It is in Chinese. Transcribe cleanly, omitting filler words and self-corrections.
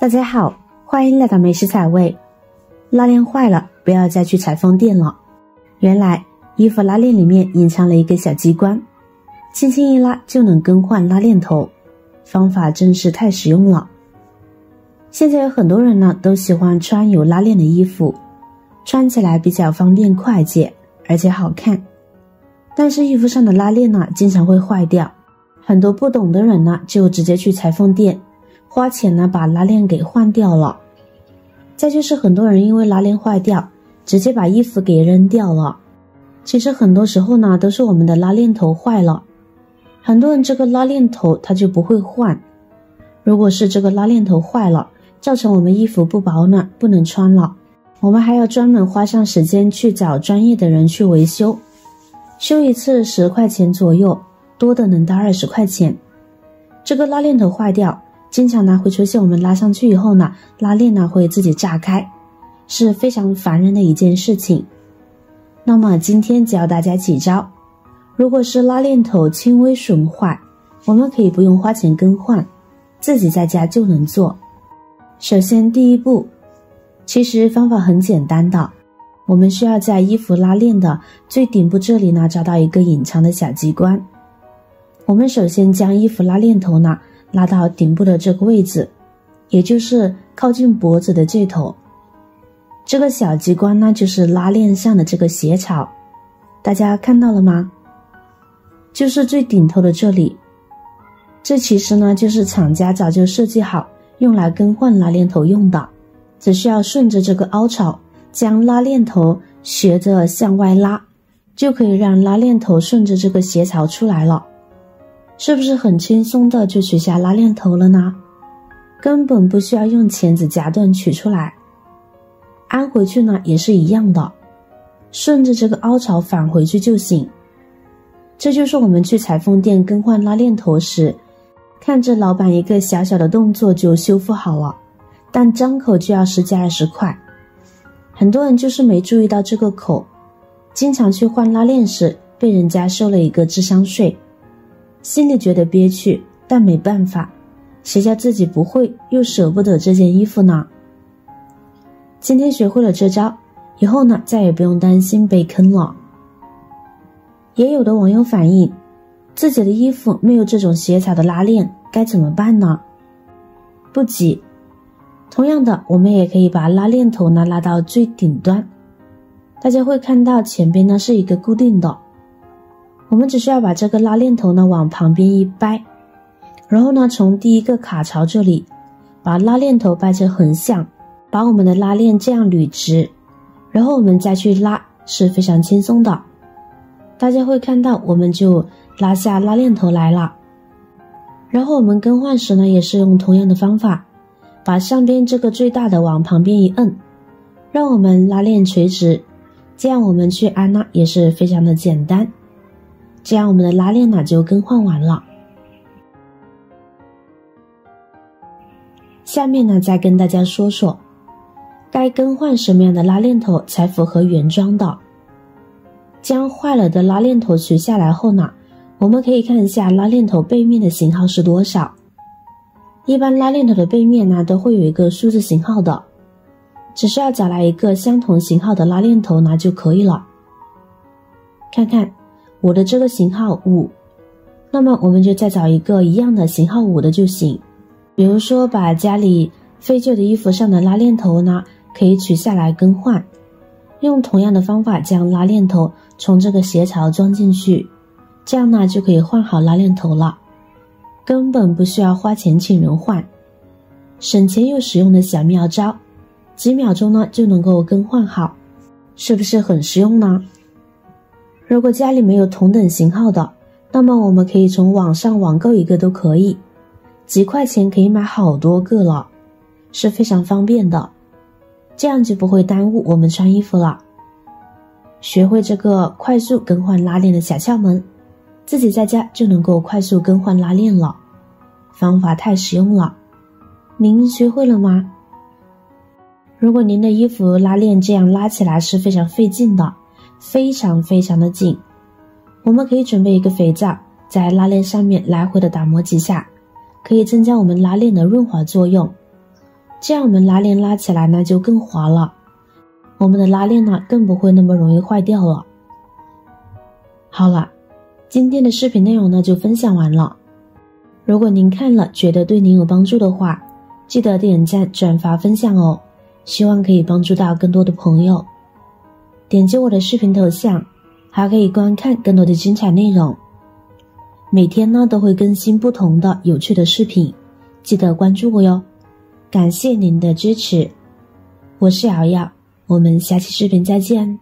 大家好，欢迎来到美食彩味。拉链坏了，不要再去裁缝店了。原来衣服拉链里面隐藏了一个小机关，轻轻一拉就能更换拉链头，方法真是太实用了。现在有很多人呢都喜欢穿有拉链的衣服，穿起来比较方便快捷，而且好看。但是衣服上的拉链呢经常会坏掉，很多不懂的人呢就直接去裁缝店花钱呢把拉链给换掉了。再就是很多人因为拉链坏掉直接把衣服给扔掉了。其实很多时候呢都是我们的拉链头坏了，很多人这个拉链头他就不会换。如果是这个拉链头坏了，造成我们衣服不保暖不能穿了，我们还要专门花上时间去找专业的人去维修，修一次10块钱左右，多的能到20块钱。这个拉链头坏掉经常呢会出现我们拉上去以后呢拉链呢会自己炸开，是非常烦人的一件事情。那么今天教大家几招，如果是拉链头轻微损坏，我们可以不用花钱更换，自己在家就能做。首先第一步，其实方法很简单的，我们需要在衣服拉链的最顶部这里呢找到一个隐藏的小机关。我们首先将衣服拉链头呢拉到顶部的这个位置，也就是靠近脖子的这头。这个小机关呢就是拉链上的这个鞋槽，大家看到了吗？就是最顶头的这里。这其实呢就是厂家早就设计好用来更换拉链头用的，只需要顺着这个凹槽将拉链头斜着向外拉，就可以让拉链头顺着这个鞋槽出来了。是不是很轻松的就取下拉链头了呢？根本不需要用钳子夹断取出来，安回去呢也是一样的，顺着这个凹槽返回去就行。这就是我们去裁缝店更换拉链头时，看着老板一个小小的动作就修复好了，但张口就要10几20块。很多人就是没注意到这个口，经常去换拉链时被人家收了一个智商税，心里觉得憋屈，但没办法，谁叫自己不会又舍不得这件衣服呢？今天学会了这招，以后呢再也不用担心被坑了。也有的网友反映，自己的衣服没有这种鞋槽的拉链，该怎么办呢？不急，同样的我们也可以把拉链头呢拉到最顶端，大家会看到前边呢是一个固定的，我们只需要把这个拉链头呢往旁边一掰，然后呢从第一个卡槽这里把拉链头掰成横向，把我们的拉链这样捋直，然后我们再去拉，是非常轻松的。大家会看到我们就拉下拉链头来了。然后我们更换时呢也是用同样的方法，把上边这个最大的往旁边一摁，让我们拉链垂直，这样我们去安拉也是非常的简单。这样我们的拉链呢就更换完了。下面呢再跟大家说说该更换什么样的拉链头才符合原装的。将坏了的拉链头取下来后呢，我们可以看一下拉链头背面的型号是多少。一般拉链头的背面呢都会有一个数字型号的，只需要找来一个相同型号的拉链头呢就可以了。看看我的这个型号5，那么我们就再找一个一样的型号5的就行。比如说把家里废旧的衣服上的拉链头呢可以取下来更换，用同样的方法将拉链头从这个鞋槽装进去，这样呢就可以换好拉链头了，根本不需要花钱请人换，省钱又实用的小妙招，几秒钟呢就能够更换好，是不是很实用呢？如果家里没有同等型号的，那么我们可以从网上网购一个都可以，几块钱可以买好多个了，是非常方便的，这样就不会耽误我们穿衣服了。学会这个快速更换拉链的小窍门，自己在家就能够快速更换拉链了，方法太实用了。您学会了吗？如果您的衣服拉链这样拉起来是非常费劲的，非常的紧，我们可以准备一个肥皂，在拉链上面来回的打磨几下，可以增加我们拉链的润滑作用。这样我们拉链拉起来呢就更滑了，我们的拉链呢更不会那么容易坏掉了。好了，今天的视频内容呢就分享完了。如果您看了觉得对您有帮助的话，记得点赞、转发、分享哦，希望可以帮助到更多的朋友。点击我的视频头像，还可以观看更多的精彩内容。每天呢都会更新不同的有趣的视频，记得关注我哟。感谢您的支持，我是瑶瑶，我们下期视频再见。